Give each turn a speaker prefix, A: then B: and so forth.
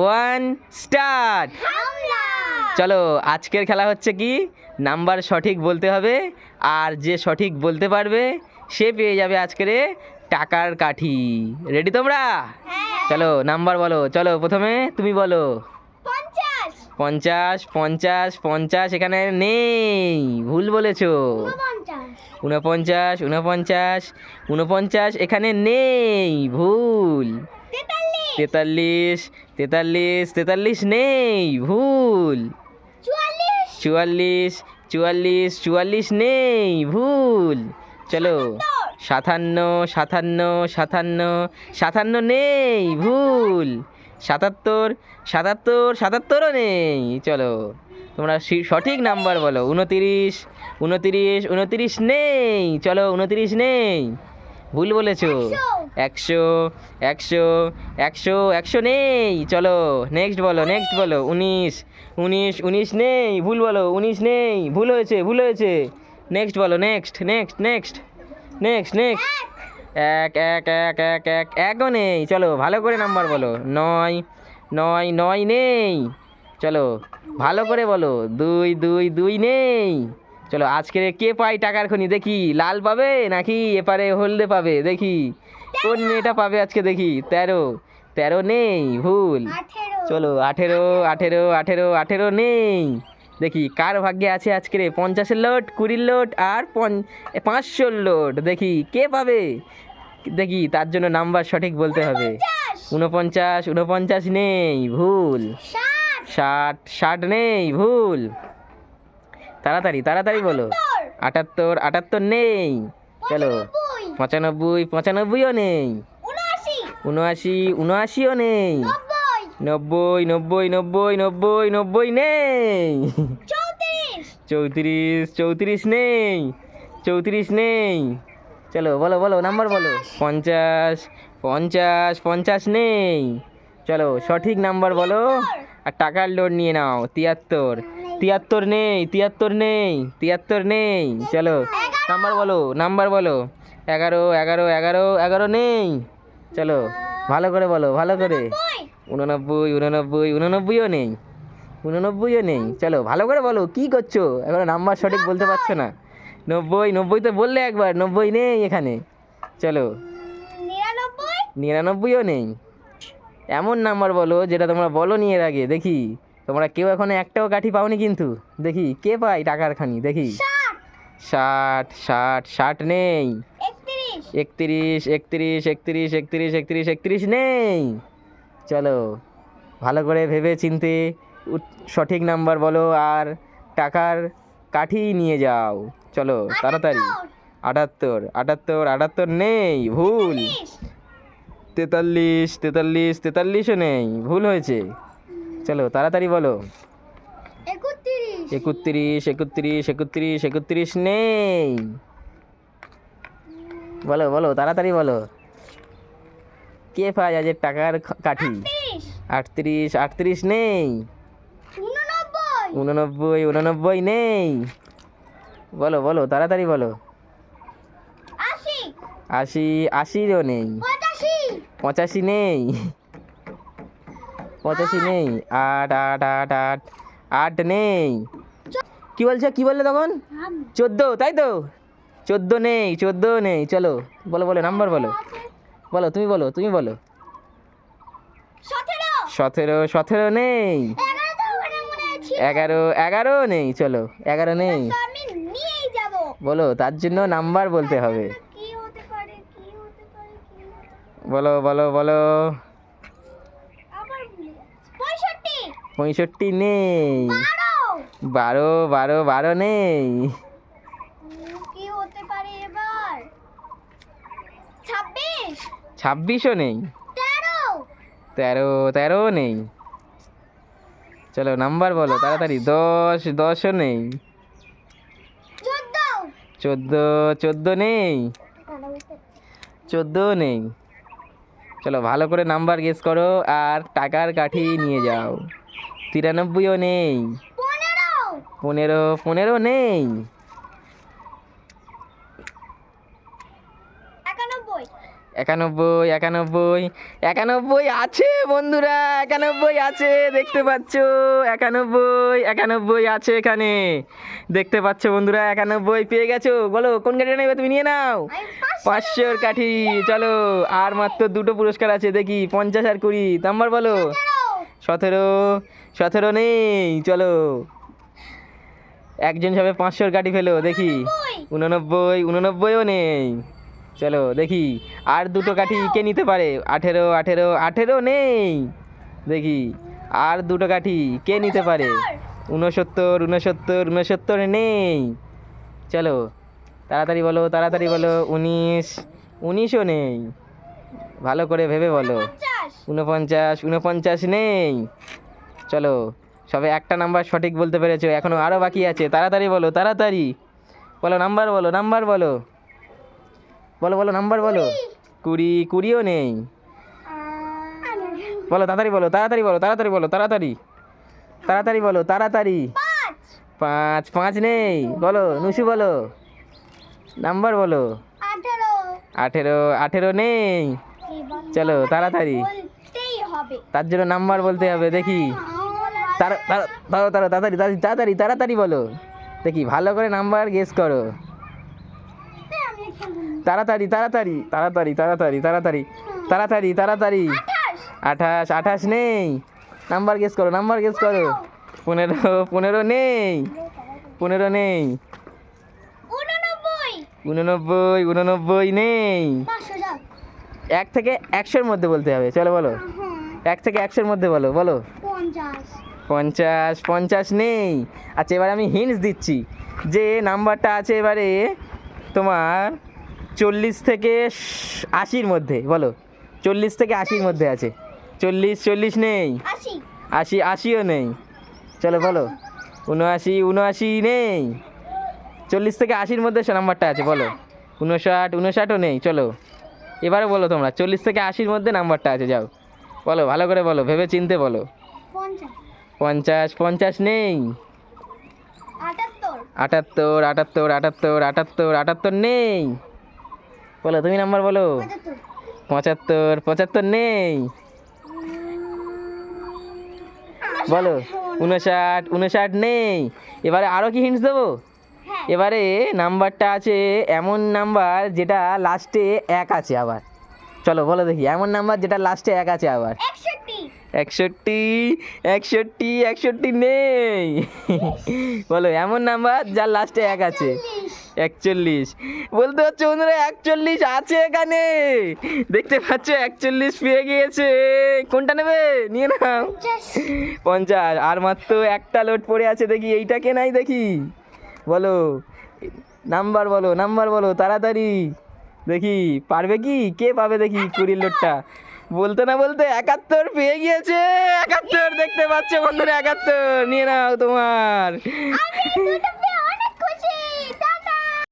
A: One start. চলো আজকের খেলা হচ্ছে কি, নাম্বার সঠিক বলতে হবে, আর যে সঠিক বলতে পারবে সে পেয়ে যাবে আজকের টাকার কাঠি। রেডি তোমরা? চলো নাম্বার বলো। চলো প্রথমে তুমি বলো। 50 50 50 এখানে নেই, ভুল বলেছো। 49 49 49 এখানে নেই, ভুল। 43 43 43 নেই, ভুল। 44 44 44 নেই, ভুল। চলো 57 57 57 57 নেই, ভুল। 77 77 77ও নেই। চলো তোমরা সঠিক নাম্বার বলো। 29 29 29 নেই, চলো 29 নেই, ভুল বলেছো। 100 100 100 100 নেই, চলো নেক্সট বলো, নেক্সট বলো। 19 19 19 নেই, ভুল বলো। 19 নেই, ভুল হয়েছে, ভুল হয়েছে। নেক্সট বলো, next next next next next. 1 1 1 1 1 1ও নেই, চলো ভালো করে নাম্বার বলো। 9 9 9 নেই, চলো ভালো করে বলো। 2 2 2 নেই। চলো আজকের কে পাই টাকার খনি দেখি, লাল পাবে নাকি এপারে হলদে পাবে দেখি, কোন মেয়েটা পাবে আজকে দেখি। 13 13 নেই, ভুল। চলো 18 18 18 18 নেই। দেখি কার ভাগ্যে আছে আজকের 50-এর লোট, 20-র লোট আর 500-র লোট, দেখি কে পাবে দেখি। তার জন্য নাম্বার সঠিক বলতে হবে। 49 49 নেই, ভুল। 60 60 নেই, ভুল। তাড়াতাড়ি তাড়াতাড়ি বলো। 78 78 নেই, চলো। 95 95ও নেই। 79 79ও নেই। 90 90 90 90 90 নেই। 34 34 নেই, 34 নেই। চলো বলো বলো নাম্বার বলো। 50 50 50 নেই। চলো সঠিক নাম্বার বলো আর টাকার লোড নিয়ে নাও। 73 73 নেই, 73 নেই, 73 নেই। চলো নাম্বার বলো, নাম্বার বলো। 11 11 11 11 নেই, চলো ভালো করে বলো, ভালো করে। 89 89 89ও নেই, 89ও নেই। চলো ভালো করে বলো, কি করছো এখনো নাম্বার সঠিক বলতে পারছো না। 90 90 তো বললে একবার, 90 নেই এখানে। চলো 99ও নেই। এমন নাম্বার বলো যেটা তোমরা বলো নি এর আগে, দেখি। তোমরা কেউ এখনো একটাও কাঠি পাওনি কিন্তু, দেখি কে পাই টাকার খানি দেখি। 60 60 60 নেই। 31 31 31 31 31 31 নেই। চলো ভালো করে ভেবে চিনতে সঠিক নাম্বার বলো আর টাকার কাঠি নিয়ে যাও। চলো তাড়াতাড়ি। 78 78 78 নেই, ভুল। 43 43 43ও নেই, ভুল হয়েছে। চলো তাড়াতাড়ি বলো। 31 31 31 31 নেই, বলো বলো তাড়াতাড়ি বলো। কে পায় আজ টাকার কাঠি? 38 38 নেই। 89 89 নেই, বলো বলো তাড়াতাড়ি বলো। 80 80ও নেই। 85 নেই, 85 নেই। 8 8 8 8 8 নেই। কি বলছো, কি বললে তখন? 14, তাই তো? 14 নেই, 14 নেই। চলো বলো বলো নাম্বার বলো, বলো তুমি বলো, তুমি বলো। 17 17 নেই। 11 11 নেই, চলো 11 নেই। বলো তার জন্য নাম্বার বলতে হবে। বলো বলো বলো। 65 নেই। 12 12 12 নেই। 26ও নেই। 13 13ও নেই। চলো নাম্বার বলো তাড়াতাড়ি। 10 10ও নেই। 14 14 নেই। 14ও নেই। চলো ভালো করে নাম্বার গেস করো আর টাকার কাঠি নিয়ে যাও। 93ও নেই। 15 15ও নেই। 91 একানব্বই, একানব্বই, একানব্বই আছে বন্ধুরা, একানব্বই আছে, দেখতে পাচ্ছ? একানব্বই, একানব্বই আছে এখানে, দেখতে পাচ্ছ বন্ধুরা? একানব্বই পেয়ে গেছো। বলো কোন কাঠিটা নেবে, তুমি নিয়ে নাও। 500-র কাঠি। চলো, আর মাত্র দুটো পুরস্কার আছে, দেখি 50 আর 20 নাম্বার বলো। 17, 17 নেই। চলো, একজন সবে 500-র কাঠি ফেলো, দেখি। 89, 89ও নেই। চলো দেখি, আর দুটো কাঠি কে নিতে পারে। 18, 18, 18 নেই। দেখি, আর দুটো কাঠি কে নিতে পারে। 69, 69, 69 নেই। চলো তাড়াতাড়ি বলো, তাড়াতাড়ি বলো। 19, 19ও নেই। ভালো করে ভেবে বলো। 49, 49 নেই। চলো, সবে একটা নাম্বার সঠিক বলতে পেরেছো, এখনো আরও বাকি আছে। তাড়াতাড়ি বলো, তাড়াতাড়ি বলো, নাম্বার বলো, নাম্বার বলো, বলো বলো, নাম্বার বলো। 20, 20ও নেই। বলো তাড়াতাড়ি বলো, তাড়াতাড়ি বলো, তাড়াতাড়ি বলো, তাড়াতাড়ি, তাড়াতাড়ি বলো, তাড়াতাড়ি। 5, 5 নেই। বলো নুসু, বলো নাম্বার বলো। 18, 18 নেই। চলো তাড়াতাড়ি, তার জন্য নাম্বার বলতে হবে। দেখি, তাড়াতাড়ি, তাড়াতাড়ি, তাড়াতাড়ি বলো। দেখি, ভালো করে নাম্বার গেস করো। তাড়াতাড়ি, তাড়াতাড়ি, তাড়াতাড়ি, তাড়াতাড়ি, তাড়াতাড়ি, তাড়াতাড়ি, তাড়াতাড়ি। 28, 28 নেই। নাম্বার গেস করো, নাম্বার গেস করো। 15, 15 নেই। 15 নেই। 89, 89 নেই। 1 থেকে 100-র মধ্যে বলতে হবে। চলো বলো, 1 থেকে 100-র মধ্যে বলো, বলো। 50, 50 নেই। আচ্ছা, এবারে আমি হিন্টস দিচ্ছি, যে নাম্বারটা আছে এবারে তোমার 40 থেকে 80-র মধ্যে। বলো, 40 থেকে 80-র মধ্যে আছে। 40, 40 নেই। 80, 80ও নেই। চলো বলো। 79, 79 নেই। 40 থেকে 80-র মধ্যে সে নাম্বারটা আছে, বলো। 59, 59ও নেই। চলো এবারে বলো তোমরা, 40 থেকে 80-র মধ্যে নাম্বারটা আছে, যাও বলো, ভালো করে বলো, ভেবে চিনতে বলো। 50, 50 নেই। 78, 78, 78, 78, 78 নেই। বলো তুমি, নাম্বার বলো। 75, 75 নেই। বলো। 59, 59 নেই। এবারে আরও কি হিন্টস দেবো? এবারে নাম্বারটা আছে এমন নাম্বার যেটা লাস্টে 1 আছে আবার। চলো বলো দেখি, এমন নাম্বার যেটা লাস্টে 1 আছে আবার। 61, 61, 61 নেই। বলো, এমন নাম্বার যার লাস্টে 1 আছে। 41 বলতে হচ্ছে বন্ধুরা, 41 আছে এখানে, দেখতে পাচ্ছ? 41 পেয়ে গিয়েছে। কোনটা নেবে, নিয়ে নাও। 50, আর মাত্র একটা লোড পড়ে আছে, দেখি এইটা কে নাই, দেখি। বলো নাম্বার বলো, নাম্বার বলো, তাড়াতাড়ি। দেখি পারবে কি, কে পাবে দেখি 20 লোডটা। বলতে না বলতে 71 পেয়ে গিয়েছে। 71 দেখতে পাচ্ছ বন্ধুরা, 71 নিয়ে নাও তোমার।